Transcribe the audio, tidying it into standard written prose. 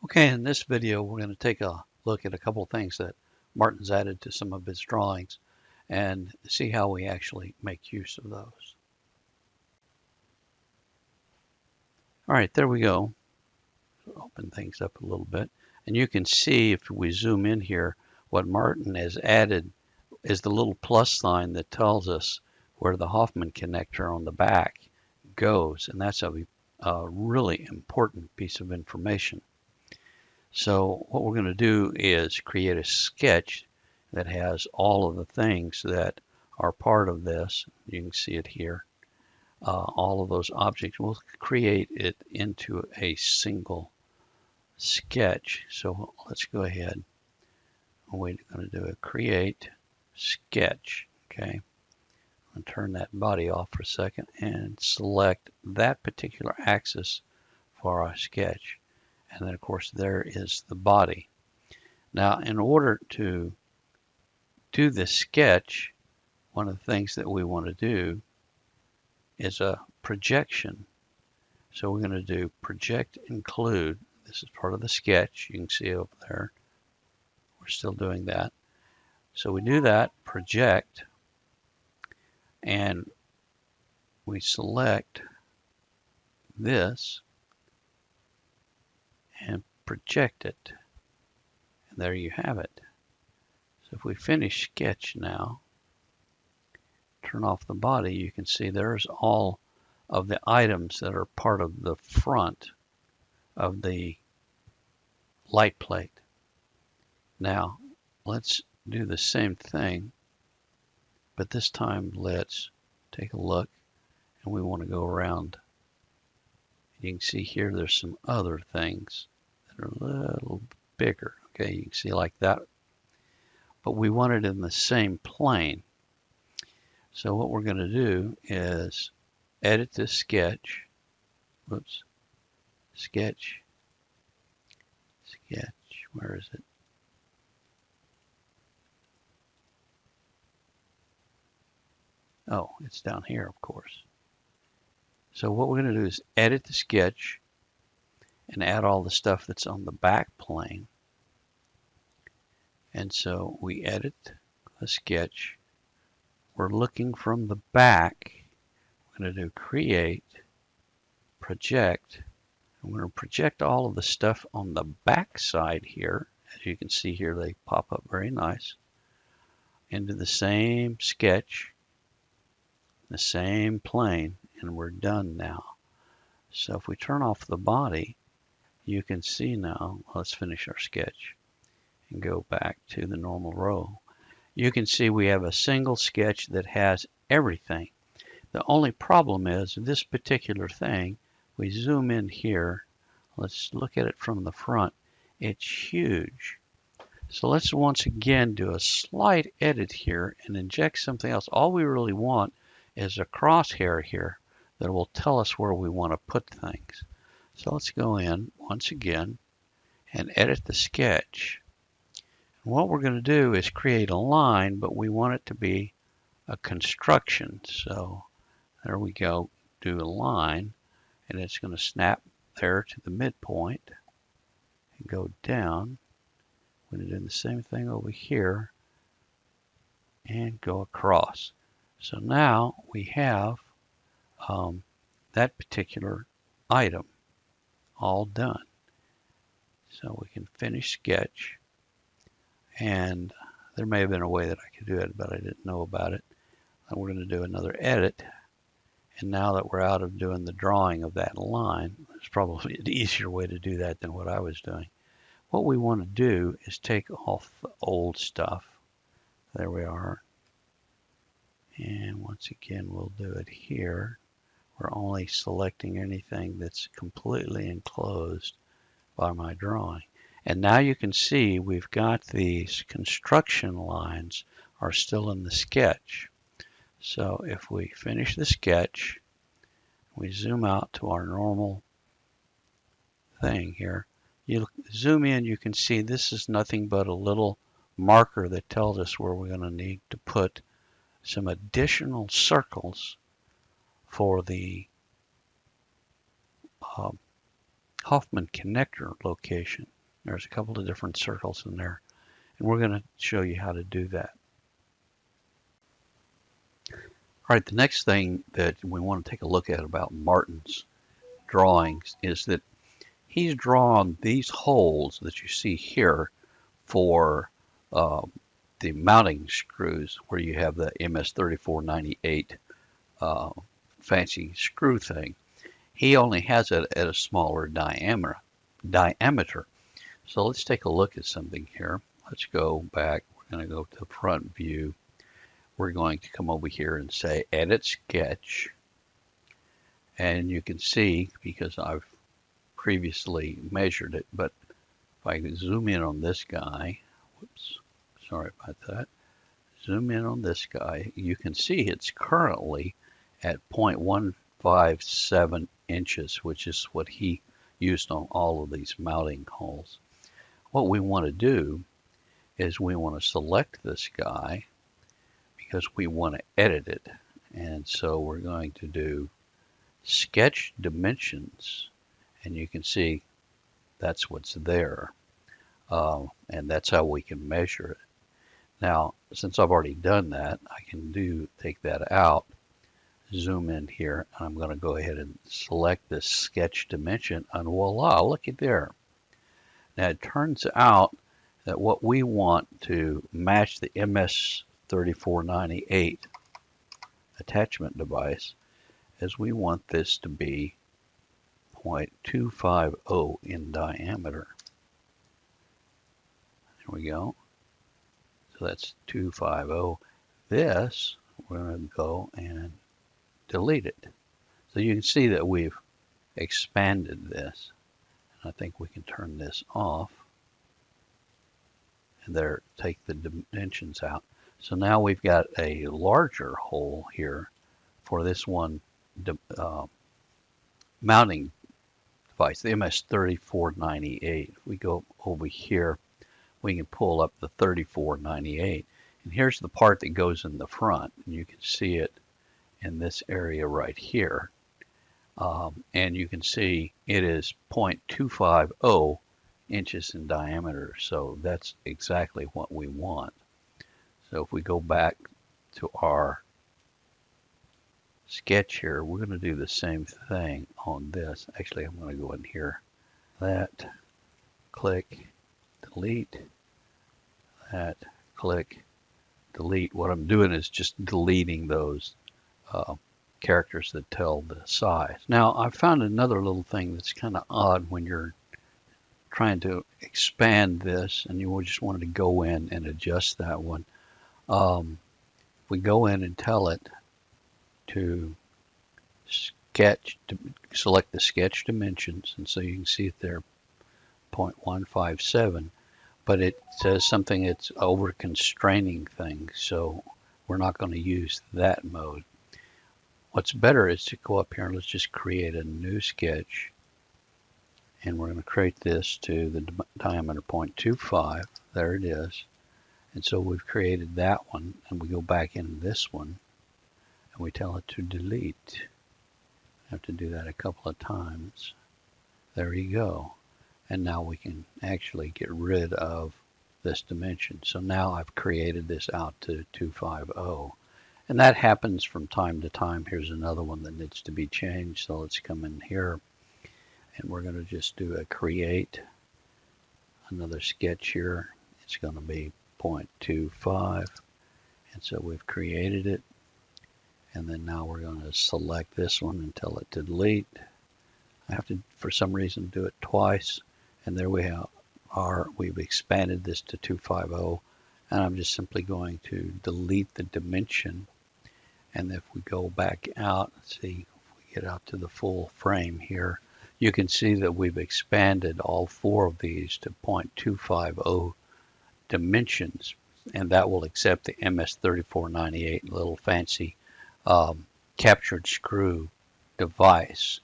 Okay, in this video we're going to take a look at a couple of things that Martin's added to some of his drawings and see how we actually make use of those. All right, there we go. Open things up a little bit. And you can see if we zoom in here, what Martin has added is the little plus sign that tells us where the Hoffman connector on the back goes. And that's a really important piece of information. So what we're going to do is create a sketch that has all of the things that are part of this. You can see it here. All of those objects. We'll create it into a single sketch. So let's go ahead. We're going to do a create sketch. Okay. I'm going to turn that body off for a second and select that particular axis for our sketch. And then, of course, there is the body. Now, in order to do this sketch, one of the things that we want to do is a projection. So we're going to do project include. This is part of the sketch. You can see over there. We're still doing that. So we do that, project, and we select this and project it. And there you have it. So if we finish sketch now, turn off the body, you can see there's all of the items that are part of the front of the light plate. Now let's do the same thing, but this time let's take a look, and we want to go around. You can see here there's some other things that are a little bigger. Okay, you can see like that. But we want it in the same plane. So what we're going to do is edit this sketch. Whoops. Sketch. Where is it? Oh, it's down here, of course. So what we're going to do is edit the sketch and add all the stuff that's on the back plane. And so we edit the sketch. We're looking from the back. We're going to do create, project. I'm going to project all of the stuff on the back side here. As you can see here, they pop up very nice into the same sketch, the same plane, and we're done now. So if we turn off the body, you can see now, let's finish our sketch and go back to the normal row. You can see we have a single sketch that has everything. The only problem is this particular thing, we zoom in here, let's look at it from the front, it's huge. So let's once again do a slight edit here and inject something else. All we really want is a crosshair here that will tell us where we want to put things. So let's go in once again and edit the sketch. And what we're going to do is create a line, but we want it to be a construction. So there we go, do a line, and it's going to snap there to the midpoint and go down. We're going to do the same thing over here and go across. So now we have that particular item all done. So we can finish sketch, and there may have been a way that I could do it, but I didn't know about it. And we're going to do another edit, and now that we're out of doing the drawing of that line, it's probably an easier way to do that than what I was doing. What we want to do is take off the old stuff. There we are. And once again, we'll do it here. We're only selecting anything that's completely enclosed by my drawing. And now you can see we've got these construction lines are still in the sketch. So if we finish the sketch, we zoom out to our normal thing here. You zoom in, you can see this is nothing but a little marker that tells us where we're going to need to put some additional circles for the Hoffman connector location. There's a couple of different circles in there, and we're going to show you how to do that. All right, the next thing that we want to take a look at about Martin's drawings is that he's drawn these holes that you see here for the mounting screws, where you have the MS3498 fancy screw thing. He only has it at a smaller diameter. So let's take a look at something here. Let's go back. We're going to go to the front view. We're going to come over here and say Edit Sketch. And you can see, because I've previously measured it, but if I zoom in on this guy, whoops, sorry about that. Zoom in on this guy, you can see it's currently at 0.157 inches, which is what he used on all of these mounting holes. What we want to do is we want to select this guy because we want to edit it. And so we're going to do Sketch Dimensions, and you can see that's what's there. And that's how we can measure it. Now, since I've already done that, I can take that out, zoom in here, and I'm going to go ahead and select this sketch dimension, and voila, look at there. Now, it turns out that what we want to match the MS3498 attachment device is we want this to be 0.250 in diameter. There we go. So that's 250. This, we're going to go and delete it. So you can see that we've expanded this. And I think we can turn this off. And there, take the dimensions out. So now we've got a larger hole here for this one mounting device, the MS3498. If we go over here, we can pull up the 3498. And here's the part that goes in the front. And you can see it in this area right here. And you can see it is 0.250 inches in diameter. So that's exactly what we want. So if we go back to our sketch here, we're going to do the same thing on this. Actually, I'm going to go in here. That, click, delete, that, click, delete. What I'm doing is just deleting those characters that tell the size. Now, I found another little thing that's kind of odd when you're trying to expand this and you just wanted to go in and adjust that one. We go in and tell it to sketch, to select the sketch dimensions, and so you can see it there, 0.157, but it says something that's over constraining things, so we're not going to use that mode. What's better is to go up here and let's just create a new sketch, and we're going to create this to the diameter 0.25. There it is. And so we've created that one, and we go back into this one and we tell it to delete. I have to do that a couple of times. There you go. And now we can actually get rid of this dimension. So now I've created this out to 250. And that happens from time to time. Here's another one that needs to be changed. So let's come in here and we're going to just do a create another sketch here. It's going to be 0.25, and so we've created it, and then now we're going to select this one and tell it to delete. I have to, for some reason, do it twice, and there we are. We've expanded this to 250, and I'm just simply going to delete the dimension. And if we go back out, let's see, if we get out to the full frame here, you can see that we've expanded all four of these to 0.250 dimensions, and that will accept the MS3498 little fancy captured screw device.